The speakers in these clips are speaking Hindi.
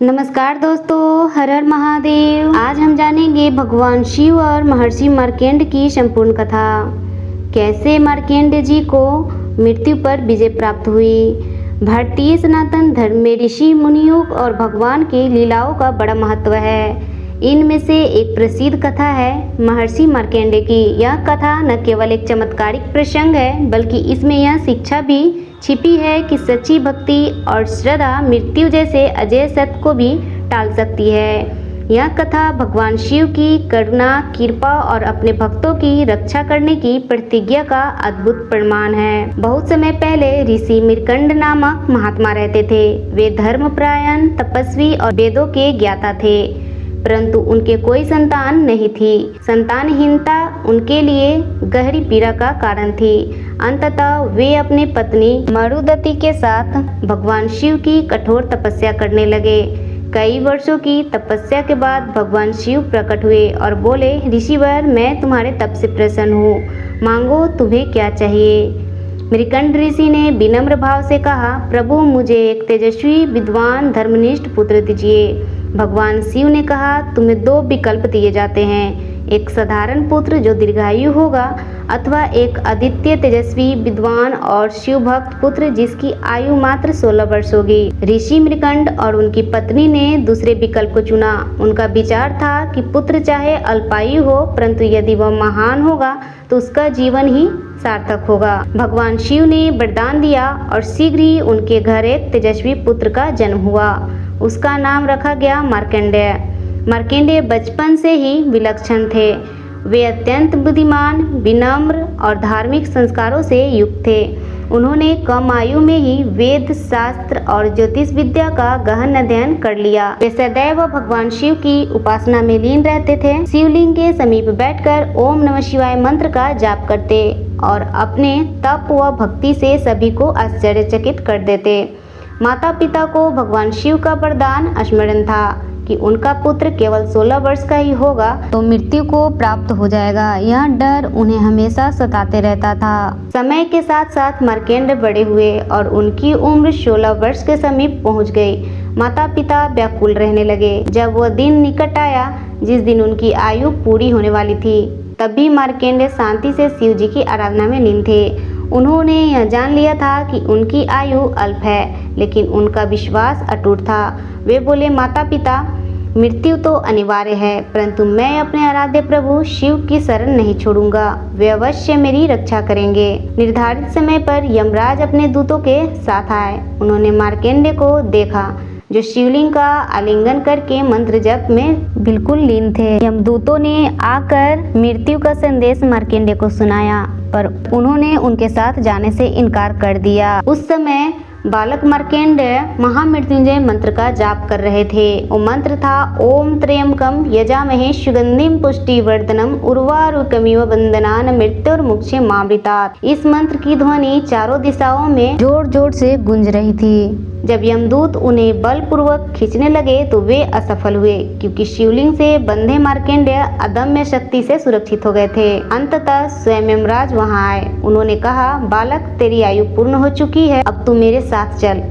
नमस्कार दोस्तों, हर हर महादेव। आज हम जानेंगे भगवान शिव और महर्षि मार्कंड की संपूर्ण कथा। कैसे मार्कंड जी को मृत्यु पर विजय प्राप्त हुई। भारतीय सनातन धर्म में ऋषि मुनियों और भगवान की लीलाओं का बड़ा महत्व है। इनमें से एक प्रसिद्ध कथा है महर्षि मार्कंड की। यह कथा न केवल एक चमत्कारिक प्रसंग है, बल्कि इसमें यह शिक्षा भी छिपी है कि सच्ची भक्ति और श्रद्धा मृत्यु जैसे अजय सत्य को भी टाल सकती है। यह कथा भगवान शिव की करुणा, कृपा और अपने भक्तों की रक्षा करने की प्रतिज्ञा का अद्भुत प्रमाण है। बहुत समय पहले ऋषि मार्कंड नामक महात्मा रहते थे। वे धर्मपरायण, तपस्वी और वेदों के ज्ञाता थे, परंतु उनके कोई संतान नहीं थी। संतानहीनता उनके लिए गहरी पीड़ा का कारण थी। अंततः वे अपनी पत्नी मरुदती के साथ भगवान शिव की कठोर तपस्या करने लगे। कई वर्षों की तपस्या के बाद भगवान शिव प्रकट हुए और बोले, ऋषिवर, मैं तुम्हारे तप से प्रसन्न हूँ, मांगो तुम्हें क्या चाहिए। मार्कंड ऋषि ने विनम्र भाव से कहा, प्रभु, मुझे एक तेजस्वी, विद्वान, धर्मनिष्ठ पुत्र दीजिए। भगवान शिव ने कहा, तुम्हें दो विकल्प दिए जाते हैं, एक साधारण पुत्र जो दीर्घायु होगा, अथवा एक अद्वितीय, तेजस्वी, विद्वान और शिव भक्त पुत्र जिसकी आयु मात्र 16 वर्ष होगी। ऋषि मार्कंड और उनकी पत्नी ने दूसरे विकल्प को चुना। उनका विचार था कि पुत्र चाहे अल्पायु हो, परंतु यदि वह महान होगा तो उसका जीवन ही सार्थक होगा। भगवान शिव ने वरदान दिया और शीघ्र ही उनके घर एक तेजस्वी पुत्र का जन्म हुआ। उसका नाम रखा गया मार्कंडेय। मार्कंडेय बचपन से ही विलक्षण थे। वे अत्यंत बुद्धिमान, विनम्र और धार्मिक संस्कारों से युक्त थे। उन्होंने कम आयु में ही वेद, शास्त्र और ज्योतिष विद्या का गहन अध्ययन कर लिया। वे सदैव भगवान शिव की उपासना में लीन रहते थे। शिवलिंग के समीप बैठकर ओम नमः शिवाय मंत्र का जाप करते और अपने तप व भक्ति से सभी को आश्चर्यचकित कर देते। माता पिता को भगवान शिव का वरदान स्मरण था कि उनका पुत्र केवल 16 वर्ष का ही होगा तो मृत्यु को प्राप्त हो जाएगा। यह डर उन्हें हमेशा सताते रहता था। समय के साथ साथ मार्कंड बड़े हुए और उनकी उम्र 16 वर्ष के समीप पहुंच गई। माता पिता व्याकुल रहने लगे। जब वह दिन निकट आया जिस दिन उनकी आयु पूरी होने वाली थी, तब भी मार्कंड शांति से शिव जी की आराधना में लीन थे। उन्होंने यह जान लिया था कि उनकी आयु अल्प है, लेकिन उनका विश्वास अटूट था। वे बोले, माता पिता, मृत्यु तो अनिवार्य है, परंतु मैं अपने आराध्य प्रभु शिव की शरण नहीं छोड़ूंगा। वे अवश्य मेरी रक्षा करेंगे। निर्धारित समय पर यमराज अपने दूतों के साथ आए। उन्होंने मार्कंडेय को देखा, जो शिवलिंग का आलिंगन करके मंत्र जप में बिल्कुल लीन थे। यमदूतों ने आकर मृत्यु का संदेश मार्कंडेय को सुनाया, पर उन्होंने उनके साथ जाने से इनकार कर दिया। उस समय बालक मार्कंडेय महामृत्युंजय मंत्र का जाप कर रहे थे। वो मंत्र था, ओम त्र्यंबकम यजामहे सुगंधिम पुष्टिवर्धनम उर्वारुकमिव बंदनान मृत्युर्मुक्षयमामृतात्। इस मंत्र की ध्वनि चारों दिशाओं में जोर जोर से गूंज रही थी। जब यमदूत उन्हें बलपूर्वक खींचने लगे तो वे असफल हुए, क्योंकि शिवलिंग से बंधे मार्कंडेय अदम्य शक्ति से सुरक्षित हो गए थे। अंततः स्वयं यमराज वहां आए। उन्होंने कहा, बालक, तेरी आयु पूर्ण हो चुकी है, अब तू मेरे साथ चल।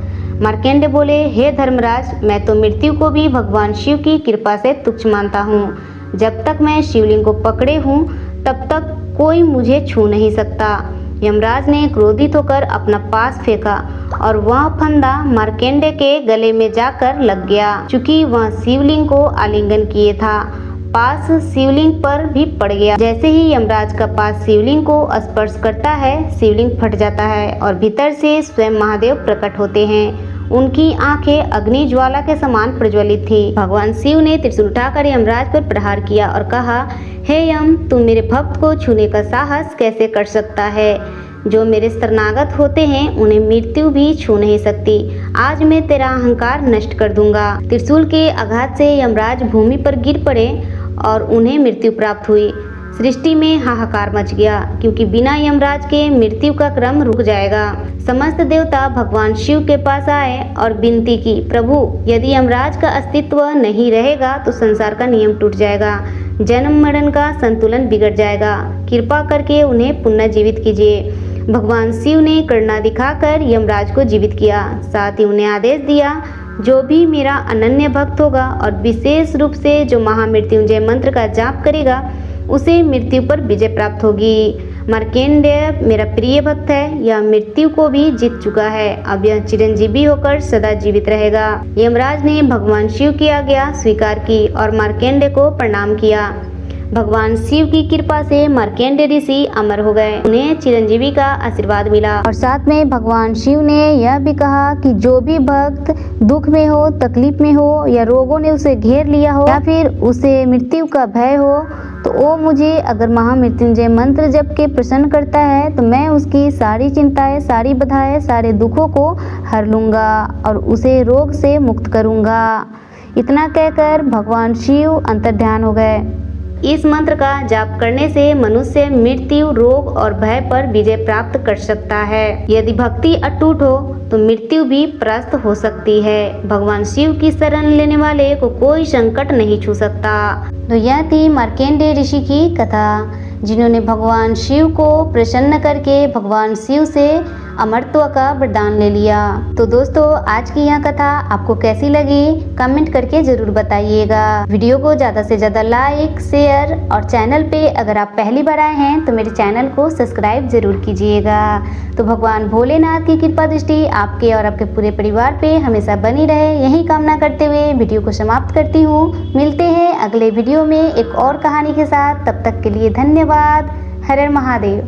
मार्कंडेय बोले, हे धर्मराज, मैं तो मृत्यु को भी भगवान शिव की कृपा से तुच्छ मानता हूँ। जब तक मैं शिवलिंग को पकड़े हूँ तब तक कोई मुझे छू नहीं सकता। यमराज ने क्रोधित होकर अपना पास फेंका और वह फंदा मार्कंडेय के गले में जाकर लग गया। चूंकि वह शिवलिंग को आलिंगन किए था, पास शिवलिंग पर भी पड़ गया। जैसे ही यमराज का पास शिवलिंग को स्पर्श करता है, शिवलिंग फट जाता है और भीतर से स्वयं महादेव प्रकट होते हैं। उनकी आंखें अग्नि ज्वाला के समान प्रज्वलित थी। भगवान शिव ने त्रिशूल उठाकर यमराज पर प्रहार किया और कहा, हे यम, तुम मेरे भक्त को छूने का साहस कैसे कर सकता है? जो मेरे शरणागत होते हैं उन्हें मृत्यु भी छू नहीं सकती। आज मैं तेरा अहंकार नष्ट कर दूंगा। त्रिशूल के आघात से यमराज भूमि पर गिर पड़े और उन्हें मृत्यु प्राप्त हुई। सृष्टि में हाहाकार मच गया, क्योंकि बिना यमराज के मृत्यु का क्रम रुक जाएगा। समस्त देवता भगवान शिव के पास आए और विनती की, प्रभु, यदि यमराज का अस्तित्व नहीं रहेगा तो संसार का नियम टूट जाएगा, जन्म मरण का संतुलन बिगड़ जाएगा। कृपा करके उन्हें पुनः जीवित कीजिए। भगवान शिव ने करुणा दिखाकर यमराज को जीवित किया। साथ ही उन्हें आदेश दिया, जो भी मेरा अनन्य भक्त होगा और विशेष रूप से जो महामृत्युंजय मंत्र का जाप करेगा उसे मृत्यु पर विजय प्राप्त होगी। मार्कंडेय मेरा प्रिय भक्त है, यह मृत्यु को भी जीत चुका है। अब यह चिरंजीवी होकर सदा जीवित रहेगा। यमराज ने भगवान शिव की आज्ञा स्वीकार की और मार्कंडेय को प्रणाम किया। भगवान शिव की कृपा से मार्कंडेय ऋषि अमर हो गए, उन्हें चिरंजीवी का आशीर्वाद मिला। और साथ में भगवान शिव ने यह भी कहा कि जो भी भक्त दुख में हो, तकलीफ में हो या रोगों ने उसे घेर लिया हो या फिर उसे मृत्यु का भय हो, तो वो मुझे अगर महामृत्युंजय मंत्र जप के प्रसन्न करता है तो मैं उसकी सारी चिंताएं, सारी बाधाएं, सारे दुखों को हर लूंगा और उसे रोग से मुक्त करूंगा। इतना कहकर भगवान शिव अंतर्ध्यान हो गए। इस मंत्र का जाप करने से मनुष्य मृत्यु, रोग और भय पर विजय प्राप्त कर सकता है। यदि भक्ति अटूट हो तो मृत्यु भी परास्त हो सकती है। भगवान शिव की शरण लेने वाले को कोई संकट नहीं छू सकता। तो यह थी मार्कंडेय ऋषि की कथा, जिन्होंने भगवान शिव को प्रसन्न करके भगवान शिव से अमरत्व का वरदान ले लिया। तो दोस्तों, आज की यह कथा आपको कैसी लगी कमेंट करके जरूर बताइएगा। वीडियो को ज़्यादा से ज़्यादा लाइक, शेयर और चैनल पे अगर आप पहली बार आए हैं तो मेरे चैनल को सब्सक्राइब जरूर कीजिएगा। तो भगवान भोलेनाथ की कृपा दृष्टि आपके और आपके पूरे परिवार पे हमेशा बनी रहे, यही कामना करते हुए वीडियो को समाप्त करती हूँ। मिलते हैं अगले वीडियो में एक और कहानी के साथ, तब तक के लिए धन्यवाद। हर हर महादेव।